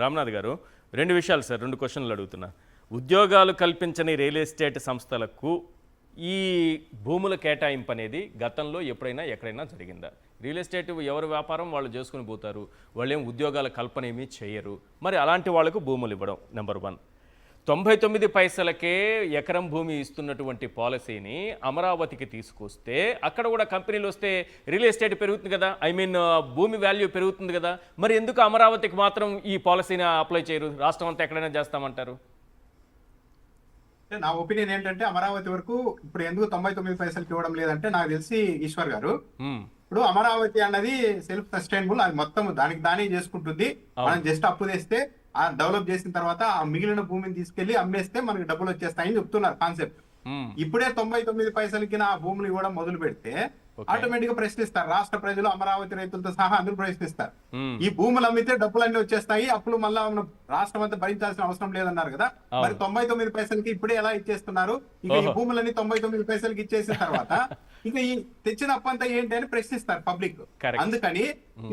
రామ్నాథ్ గారు 2 విషయాలు సార్, 2 క్వశ్చన్లు అడుగుతున్నా. ఉద్యోగాలు కల్పించని రియల్ ఎస్టేట్ సంస్థలకు ఈ భూముల కేటాయింపు అనేది గతంలో ఎప్పుడైనా ఎక్కడైనా జరిగిందా? రియల్ ఎస్టేట్ ఎవరి వ్యాపారం వాళ్ళు చేసుకుని పోతారు, వాళ్ళేం ఉద్యోగాల కల్పన ఏమీ చేయరు. మరి అలాంటి వాళ్ళకు భూములు ఇవ్వడం నెంబర్ 1. 99 పైసలకే ఎకరం భూమి ఇస్తున్నటువంటి పాలసీని అమరావతికి తీసుకొస్తే అక్కడ కూడా కంపెనీలు వస్తే రియల్ ఎస్టేట్ పెరుగుతుంది కదా, భూమి వాల్యూ పెరుగుతుంది కదా. మరి ఎందుకు అమరావతికి మాత్రం ఈ పాలసీని అప్లై చేయరు? రాష్ట్రం అంతా ఎక్కడైనా చేస్తామంటారు. నా ఒపీనియన్ ఏంటంటే అమరావతి వరకు ఇప్పుడు ఎందుకు 99 పైసలకి ఇవ్వడం లేదంటే నాకు తెలిసి ఈశ్వర్ గారు, ఇప్పుడు అమరావతి అన్నది సెల్ఫ్ సస్టైనబుల్, అది మొత్తం దానికి దానే చేసుకుంటుంది. మనం జస్ట్ అప్పు తెస్తే ఆ డెవలప్ చేసిన తర్వాత ఆ మిగిలిన భూమిని తీసుకెళ్లి అమ్మేస్తే మనకి డబ్బులు వచ్చేస్తాయని చెప్తున్నారు కాన్సెప్ట్. ఇప్పుడే 99 పైసలకి నా భూములు ఇవ్వడం మొదలు పెడితే ఆటోమేటిక్ గా ప్రశ్నిస్తారు. రాష్ట్ర ప్రజలు అమరావతి రైతులతో సహా అందరూ ప్రశ్నిస్తారు. ఈ భూములు అమ్మితే డబ్బులన్నీ వచ్చేస్తాయి, అప్పులు మళ్ళా రాష్ట్రం అంతా భరించాల్సిన అవసరం లేదన్నారు కదా. మరి 99 పైసలకి ఇప్పుడే ఎలా ఇచ్చేస్తున్నారు? ఇక ఈ భూములన్నీ 99 పైసలకి ఇచ్చేసిన తర్వాత ఇక ఈ తెచ్చిన అప్పు అంతా ఏంటి అని ప్రశ్నిస్తారు పబ్లిక్. అందుకని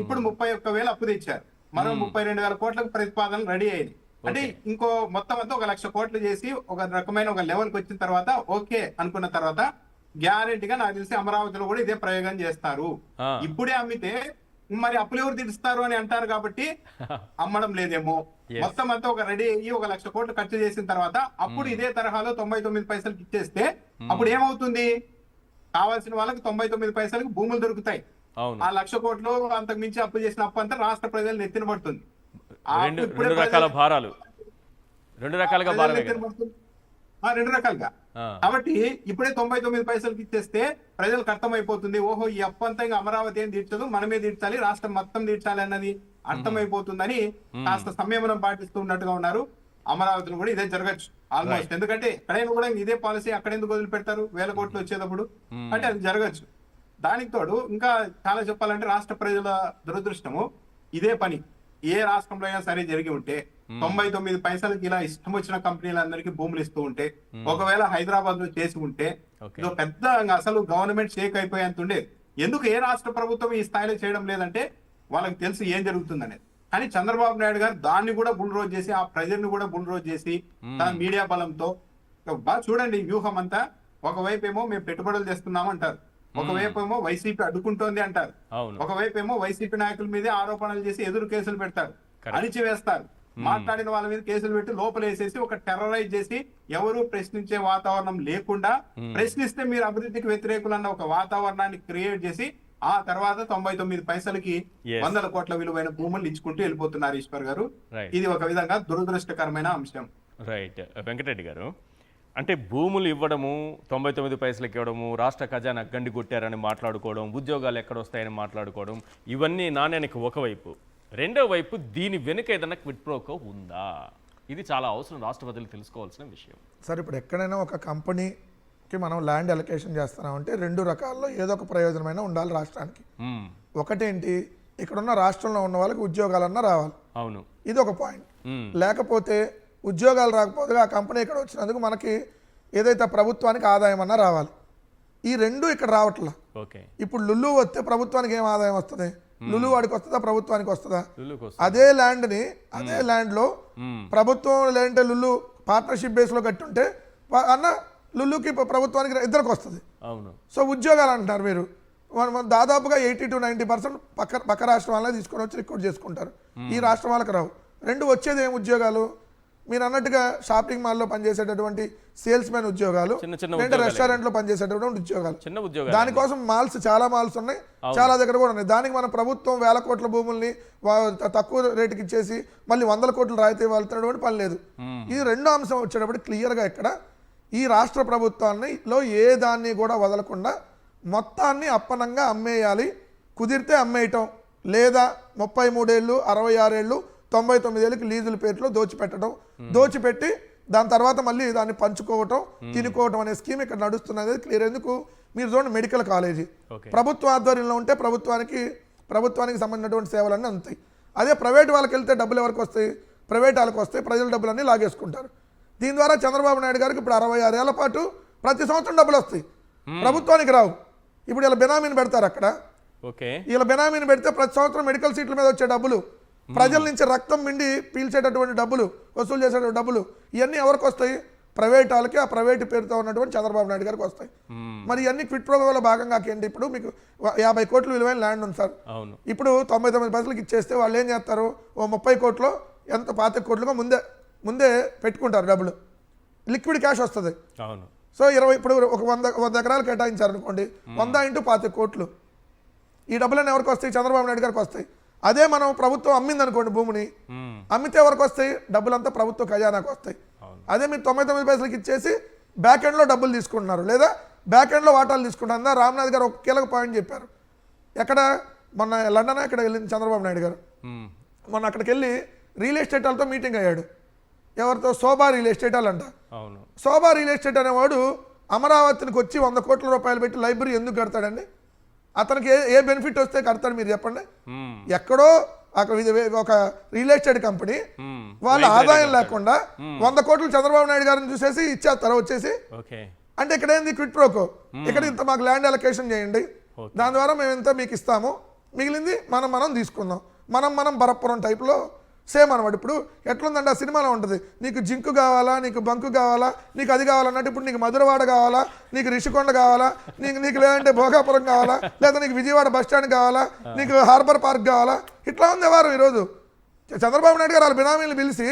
ఇప్పుడు 31,000 అప్పు తెచ్చారు, మరో 32,000 కోట్లకు ప్రతిపాదనలు రెడీ అయింది. అంటే ఇంకో మొత్తం అంతా 1,00,000 కోట్లు చేసి ఒక రకమైన ఒక లెవెల్కి వచ్చిన తర్వాత ఓకే అనుకున్న తర్వాత గ్యారెంటీగా నాకు తెలిసి అమరావతిలో కూడా ఇదే ప్రయోగం చేస్తారు. ఇప్పుడే అమ్మితే మరి అప్పులు ఎవరు తీరుస్తారు అని అంటారు కాబట్టి అమ్మడం లేదేమో. మొత్తం అంతా ఒక రెడీ అయ్యి 1,00,000 కోట్లు ఖర్చు చేసిన తర్వాత అప్పుడు ఇదే తరహాలో 99 పైసలకి ఇచ్చేస్తే అప్పుడు ఏమవుతుంది? కావాల్సిన వాళ్ళకి 99 పైసలకి భూములు దొరుకుతాయి. ఆ 1,00,000 కోట్లు అంతకు మించి అప్పు చేసిన అప్పు అంతా రాష్ట్ర ప్రజలు నెత్తిన పడుతుంది. రెండు రకాలుగా రెండు రకాలుగా. కాబట్టి ఇప్పుడే 99 పైసలకి ఇచ్చేస్తే ప్రజలకు అర్థమైపోతుంది, ఓహో ఈ అప్పు అంతా ఇంకా అమరావతి ఏం తీర్చదు, మనమే తీర్చాలి, రాష్ట్రం మొత్తం తీర్చాలి అన్నది అర్థమైపోతుందని కాస్త సంయమనం పాటిస్తూ ఉన్నట్టుగా ఉన్నారు. అమరావతిలో కూడా ఇదే జరగచ్చు ఆల్మోస్ట్. ఎందుకంటే ఎక్కడైనా కూడా ఇదే పాలసీ అక్కడ ఎందుకు వదిలి పెడతారు 1,000 కోట్లు వచ్చేటప్పుడు? అంటే అది జరగచ్చు. దానికి తోడు ఇంకా చాలా చెప్పాలంటే రాష్ట్ర ప్రజల దురదృష్టము, ఇదే పని ఏ రాష్ట్రంలో అయినా సరే జరిగి ఉంటే 99 పైసలకి ఇలా ఇష్టం వచ్చిన కంపెనీలందరికీ భూములు ఇస్తూ ఉంటే, ఒకవేళ హైదరాబాద్ లో చేసి ఉంటే పెద్ద అసలు గవర్నమెంట్ షేక్ అయిపోయేంత ఉండేది. ఎందుకు ఏ రాష్ట్ర ప్రభుత్వం ఈ స్థాయిలో చేయడం లేదంటే వాళ్ళకి తెలుసు ఏం జరుగుతుందనేది. కానీ చంద్రబాబు నాయుడు గారు దాన్ని కూడా బుల్రోజ్ చేసి, ఆ ప్రజల్ని కూడా బుల్రోజ్ చేసి తన మీడియా బలంతో బాగా చూడండి వ్యూహం అంతా. ఒకవైపు ఏమో మేము పెట్టుబడులు తెస్తున్నాం అంటారు, ఒకవైపు ఏమో వైసీపీ అడ్డుకుంటోంది అంటారు, ఒకవైపు ఏమో వైసీపీ నాయకుల మీదే ఆరోపణలు చేసి ఎదురు కేసులు పెడతారు, అణిచివేస్తారు, మాట్లాడిన వాళ్ళ మీద కేసులు పెట్టి లోపలేసేసి ఒక టెర్రరైజ్ చేసి ఎవరు ప్రశ్నించే వాతావరణం లేకుండా, ప్రశ్నిస్తే మీరు అభివృద్ధికి వ్యతిరేకులన్న ఒక వాతావరణాన్ని క్రియేట్ చేసి ఆ తర్వాత 99 పైసలకి 100 కోట్ల విలువైన భూములు ఇచ్చుకుంటూ వెళ్ళిపోతున్నారు ఈశ్వర్ గారు. ఇది ఒక విధంగా దురదృష్టకరమైన అంశం. రైట్ వెంకటరెడ్డి గారు, అంటే భూములు ఇవ్వడము, 99 పైసలకి ఇవ్వడము, రాష్ట్ర ఖజానా గండి కొట్టారని మాట్లాడుకోవడం, ఉద్యోగాలు ఎక్కడ వస్తాయని మాట్లాడుకోవడం, ఇవన్నీ నాణ్యానికి ఒకవైపు. రెండో వైపు దీని వెనుక ఏదైనా క్విడ్ ప్రోకో ఉందా? ఇది చాలా అవసరం, రాష్ట్ర ప్రజలు తెలుసుకోవాల్సిన విషయం. సార్ ఇప్పుడు ఎక్కడైనా ఒక కంపెనీకి మనం ల్యాండ్ అలొకేషన్ చేస్తున్నామంటే 2 రకాల్లో ఏదో ఒక ప్రయోజనమైనా ఉండాలి రాష్ట్రానికి. ఒకటేంటి, ఇక్కడున్న రాష్ట్రంలో ఉన్న వాళ్ళకి ఉద్యోగాలన్నా రావాలి. అవును, ఇది ఒక పాయింట్. లేకపోతే ఉద్యోగాలు రాకపోతే ఆ కంపెనీ ఇక్కడ వచ్చినందుకు మనకి ఏదైతే ప్రభుత్వానికి ఆదాయం అన్నా రావాలి. ఈ 2 ఇక్కడ రావట్లా. ఇప్పుడు లుల్లు వస్తే ప్రభుత్వానికి ఏం ఆదాయం వస్తుంది? లులు వాడికి వస్తుందా, ప్రభుత్వానికి వస్తుందా? అదే ల్యాండ్ని అదే ల్యాండ్లో ప్రభుత్వం లేదంటే లుల్లు పార్ట్నర్షిప్ బేస్లో కట్టుంటే అన్న లుల్లుకి ప్రభుత్వానికి ఇద్దరికి వస్తుంది. సో ఉద్యోగాలు అంటున్నారు మీరు, దాదాపుగా 80 to 90% పక్క రాష్ట్రం వాళ్ళని తీసుకొని వచ్చి రిక్రూట్ చేసుకుంటారు. ఈ రాష్ట్రం వాళ్ళకి రావు. 2 వచ్చేది ఏం ఉద్యోగాలు? మీరు అన్నట్టుగా షాపింగ్ మాల్లో పనిచేసేటటువంటి సేల్స్ మెన్ ఉద్యోగాలు, లేదంటే రెస్టారెంట్లో పనిచేసేటటువంటి ఉద్యోగాలు. దానికోసం చాలా మాల్స్ ఉన్నాయి, చాలా దగ్గర కూడా ఉన్నాయి. దానికి మన ప్రభుత్వం 1,000 కోట్ల భూముల్ని తక్కువ రేటుకి ఇచ్చేసి మళ్ళీ 100 కోట్లు రాయితీ వెళ్తున్నటువంటి పని లేదు. ఇది రెండో అంశం వచ్చేటప్పుడు క్లియర్గా ఇక్కడ ఈ రాష్ట్ర ప్రభుత్వాల్లో ఏ దాన్ని కూడా వదలకుండా మొత్తాన్ని అప్పనంగా అమ్మేయాలి. కుదిరితే అమ్మేయటం, లేదా 33 ఏళ్ళు 66 ఏళ్ళు 99 ఏళ్ళకి లీజుల పేరులో దోచిపెట్టి దాని తర్వాత మళ్ళీ దాన్ని పంచుకోవటం, తినుకోవటం అనే స్కీమ్ ఇక్కడ నడుస్తున్నది క్లియర్. ఎందుకు? మీరు చూడండి, మెడికల్ కాలేజీ ప్రభుత్వ ఆధ్వర్యంలో ఉంటే ప్రభుత్వానికి సంబంధించినటువంటి సేవలన్నీ అందుతాయి. అదే ప్రైవేట్ వాళ్ళకి వెళ్తే డబ్బులు ఎవరికి వస్తాయి? ప్రైవేట్ వాళ్ళకి వస్తాయి, ప్రజల డబ్బులన్నీ లాగేసుకుంటారు. దీని ద్వారా చంద్రబాబు నాయుడు గారికి ఇప్పుడు 66 ఏళ్ల పాటు ప్రతి సంవత్సరం డబ్బులు వస్తాయి, ప్రభుత్వానికి రావు. ఇప్పుడు ఇలా బెనామీని పెడతారు అక్కడ, ఇలా బెనామీని పెడితే ప్రతి సంవత్సరం మెడికల్ సీట్ల మీద వచ్చే డబ్బులు ప్రజల నుంచి రక్తం మిండి పీల్చేటటువంటి డబ్బులు, వసూలు చేసేటువంటి డబ్బులు ఇవన్నీ ఎవరికి వస్తాయి? ప్రైవేట్ వాళ్ళకి, ఆ ప్రైవేట్ పేరుతో ఉన్నటువంటి చంద్రబాబు నాయుడు గారికి వస్తాయి. మరి ఇవన్నీ క్విట్ ప్రోగ్రాంలో భాగంగా ఏంటి? ఇప్పుడు మీకు 50 కోట్లు విలువైన ల్యాండ్ ఉంది సార్, ఇప్పుడు 99 పైసలకి ఇచ్చేస్తే వాళ్ళు ఏం చేస్తారు? ఓ 30 కోట్లు ఎంత 25 కోట్లుగా ముందే పెట్టుకుంటారు డబ్బులు, లిక్విడ్ క్యాష్ వస్తుంది. సో 20 ఇప్పుడు ఒక 100 ఎకరాలు కేటాయించారు అనుకోండి, 100 × 25 కోట్లు, ఈ డబ్బులన్నీ ఎవరికి వస్తాయి? చంద్రబాబు నాయుడు గారికి వస్తాయి. అదే మనం ప్రభుత్వం అమ్మింది అనుకోండి, భూమిని అమ్మితే ఎవరికి వస్తాయి? డబ్బులంతా ప్రభుత్వ ఖజానాకు వస్తాయి. అదే మీరు 99 పైసలకి ఇచ్చేసి బ్యాక్ ఎండ్లో డబ్బులు తీసుకుంటున్నారు, లేదా బ్యాక్ ఎండ్లో వాటాలు తీసుకుంటారు. అందా రామ్నాథ్ గారు ఒక కీలక పాయింట్ చెప్పారు. ఎక్కడ మొన్న లండన్ ఇక్కడ వెళ్ళింది చంద్రబాబు నాయుడు గారు, మొన్న అక్కడికి వెళ్ళి రియల్ ఎస్టేట్ వాళ్ళతో మీటింగ్ అయ్యాడు. ఎవరితో? శోభా రియల్ ఎస్టేట్ వాళ్ళంట. శోభా రియల్ ఎస్టేట్ అనేవాడు అమరావతికి వచ్చి 100 కోట్ల రూపాయలు పెట్టి లైబ్రరీ ఎందుకు కడతాడండి? అతనికి ఏ బెనిఫిట్ వస్తే కడతాడు మీరు చెప్పండి? ఎక్కడో ఒక రియల్ ఎస్టేట్ కంపెనీ వాళ్ళ ఆదాయం లేకుండా 100 కోట్లు చంద్రబాబు నాయుడు గారిని చూసేసి ఇచ్చేస్తారు వచ్చేసి. అంటే ఇక్కడ ఏంది? Quid pro quo. ఇక్కడ ఇంత మాకు ల్యాండ్ అలొకేషన్ చేయండి, దాని ద్వారా మేము ఎంత మీకు ఇస్తాము, మిగిలింది మనం తీసుకుందాం. మనం బరప్పురం టైప్లో సేమ్ అనమాట. ఇప్పుడు ఎట్లుందంటే ఆ సినిమాలో ఉంటుంది, నీకు జింకు కావాలా, నీకు బంకు కావాలా, నీకు అది కావాలన్నట్టు ఇప్పుడు నీకు మధురవాడ కావాలా, నీకు రిషికొండ కావాలా, నీకు లేదంటే భోగాపురం కావాలా, లేదా నీకు విజయవాడ బస్ స్టాండ్ కావాలా, నీకు హార్బర్ పార్క్ కావాలా, ఇట్లా ఉంది వారు ఈరోజు. చంద్రబాబు నాయుడు గారు వాళ్ళ బినామీలు పిలిచి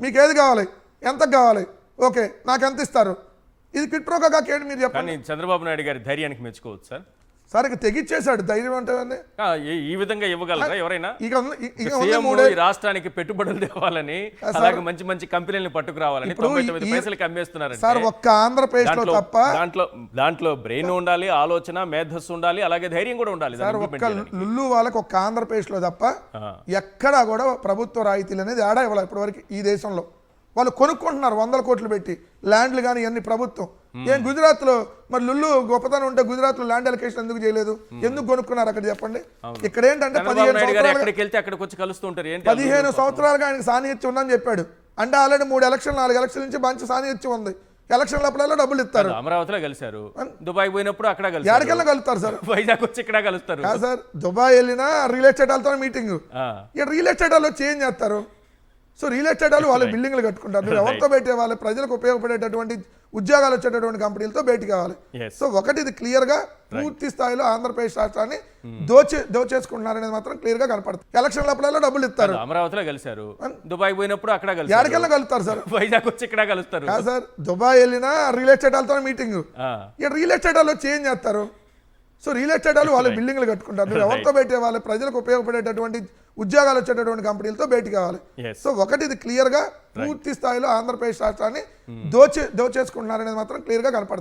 మీకు ఏది కావాలి, ఎంత కావాలి, ఓకే నాకు ఎంత ఇస్తారు, ఇది క్విట్ ప్రోకోగా ఏంటి మీరు చెప్పండి? చంద్రబాబు నాయుడు గారి ధైర్యానికి మెచ్చుకోవచ్చు సార్. సార్ ఇక తెగిచ్చేశాడు ధైర్యం అంటే. ఈ విధంగా ఇవ్వగలరా ఎవరైనా? ఇక ఈ రాష్ట్రానికి పెట్టుబడులు తేవాలని, అలాగే మంచి మంచి కంపెనీలను పట్టుకురావాలని 99 పైసలకి అమ్మేస్తున్నారు సార్. ఒక్క ఆంధ్రప్రదేశ్ లో తప్ప దాంట్లో బ్రెయిన్ ఉండాలి, ఆలోచన మేధస్సు ఉండాలి, అలాగే ధైర్యం కూడా ఉండాలి సార్. ఒక్క లుల్లు వాళ్ళకి ఒక్క ఆంధ్రప్రదేశ్ లో తప్ప ఎక్కడా కూడా ప్రభుత్వ రాయితీలు అనేది ఆడా ఇవ్వాలి ఇప్పటివరకు ఈ దేశంలో. వాళ్ళు కొనుక్కుంటున్నారు 100 కోట్లు పెట్టి ల్యాండ్లు కానీ ఇవన్నీ ప్రభుత్వం. ఏం గుజరాత్లో మరి లుల్లు గొప్పతనం ఉంటే గుజరాత్లో ల్యాండ్ అలొకేషన్ ఎందుకు చేయలేదు? ఎందుకు కొనుక్కున్నారు అక్కడ చెప్పండి? ఇక్కడ ఏంటంటే 15 సంవత్సరాలుగా ఆయనకు సాన్నిహిత్యం ఉందని చెప్పాడు. అంటే ఆల్రెడీ 3 ఎలక్షన్లు 4 ఎలక్షన్ల నుంచి మంచి సాన్నిహిత్యం ఉంది. ఎలక్షన్లప్పుడల్లా డబ్బులు ఇస్తారు. అమరావతిలో కలిశారు, దుబాయ్ పోయినప్పుడు అక్కడ ఎక్కడికెళ్ళి కలుస్తారు సార్? వైజాగ్ వచ్చి ఇక్కడ కలుస్తారు సార్. దుబాయ్ వెళ్ళినా రియల్ ఎస్టేట్ వాళ్ళతో మీటింగ్. ఇక్కడ రియల్ ఎస్టేట్ వాళ్ళు వచ్చి ఏం చేస్తారు? సో రియల్ ఎస్టేట్ వాళ్ళు వాళ్ళ బిల్డింగ్లు కట్టుకుంటారు. నువ్వు ఎవరితో బయట ఇవ్వాలి? ప్రజలకు ఉపయోగపడేటటువంటి ఉద్యోగాలు వచ్చేటటువంటి కంపెనీలతో బయటకు కావాలి. సో ఒకటి ఇది క్లియర్గా పూర్తి స్థాయిలో ఆంధ్రప్రదేశ్ రాష్ట్రాన్ని దోచేసుకుంటున్నారనేది మాత్రం క్లియర్ గా కనపడుతుంది. ఎలక్షన్లప్పుడల్లా డబ్బులు ఇస్తారు. అమరావతిలో కలిశారు, దుబాయ్ పోయినప్పుడు అక్కడ కలిశారు, ఎక్కడికెళ్ళి కలుస్తారు సార్? వైజాగ్ వచ్చి ఇక్కడ కలుస్తారు సార్. దుబాయ్ వెళ్ళినా రియల్ ఎస్టేట్ వాళ్ళతో మీటింగ్. ఇక్కడ రియల్ ఎస్టేట్ వాళ్ళు వచ్చి ఏం చేస్తారు? సో రియల్ ఎస్టేట్ వాళ్ళు వాళ్ళ బిల్డింగ్లు కట్టుకుంటారు. నువ్వు ఎవరితో బయట ఇవ్వాలి? ప్రజలకు ఉపయోగపడేటటువంటి ఉద్యోగాలు వచ్చేటటువంటి కంపెనీలతో బయటకు కావాలి. సో ఒకటి ఇది క్లియర్ గా పూర్తి స్థాయిలో ఆంధ్రప్రదేశ్ రాష్ట్రాన్ని దోచేసుకుంటున్నారనేది మాత్రం క్లియర్ గా కనపడుతుంది.